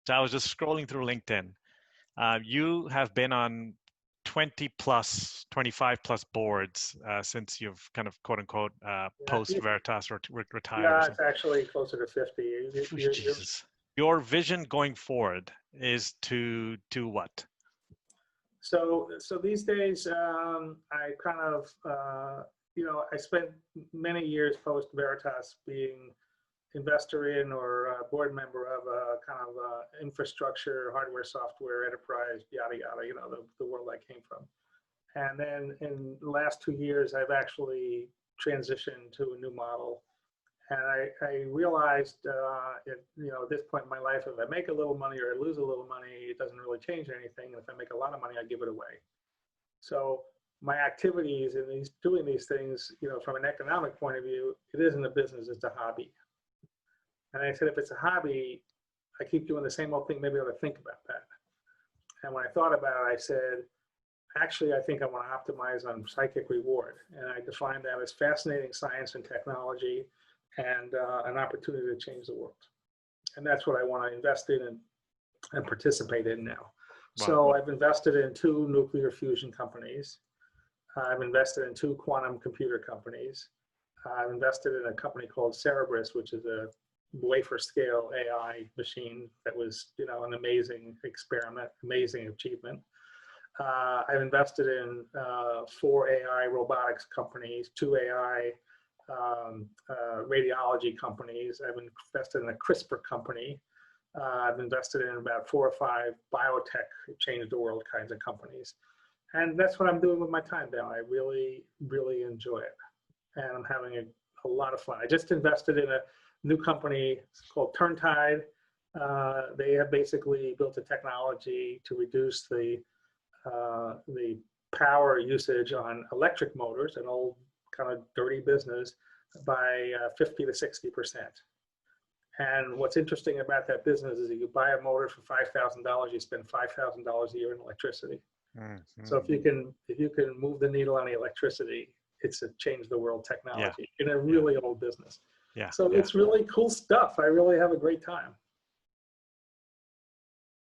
So I was just scrolling through LinkedIn. You have been on 20 plus, 25 plus boards since you've kind of quote unquote post Veritas or retired or Yeah, it's something. actually closer to 50. Jesus. Your vision going forward is to do what? So these days, I kind of, I spent many years post Veritas being investor in or board member of a kind of infrastructure, hardware, software, enterprise, yada, yada, the world I came from. And then in the last 2 years, I've actually transitioned to a new model. And I realized, at this point in my life, if I make a little money or I lose a little money, it doesn't really change anything. And if I make a lot of money, I give it away. So my activities and doing these things, from an economic point of view, it isn't a business, it's a hobby. And I said, if it's a hobby, I keep doing the same old thing, maybe I ought to think about that. And when I thought about it, I said, actually, I think I want to optimize on psychic reward. And I defined that as fascinating science and technology and an opportunity to change the world. And that's what I want to invest in and participate in now. Wow. So I've invested in 2 nuclear fusion companies. I've invested in 2 quantum computer companies. I've invested in a company called Cerebras, which is a wafer scale AI machine that was, an amazing experiment, amazing achievement. I've invested in 4 AI robotics companies, 2 AI radiology companies. I've invested in a CRISPR company. I've invested in about 4 or 5 biotech, change the world kinds of companies. And that's what I'm doing with my time now. I really, really enjoy it. And I'm having a lot of fun. I just invested in a new company called Turntide. They have basically built a technology to reduce the power usage on electric motors, an old kind of dirty business, by 50 to 60%. And what's interesting about that business is if you buy a motor for $5,000, you spend $5,000 a year in electricity. Mm-hmm. So if you can move the needle on the electricity, it's a change the world technology in a really old business. Yeah. So it's really cool stuff. I really have a great time.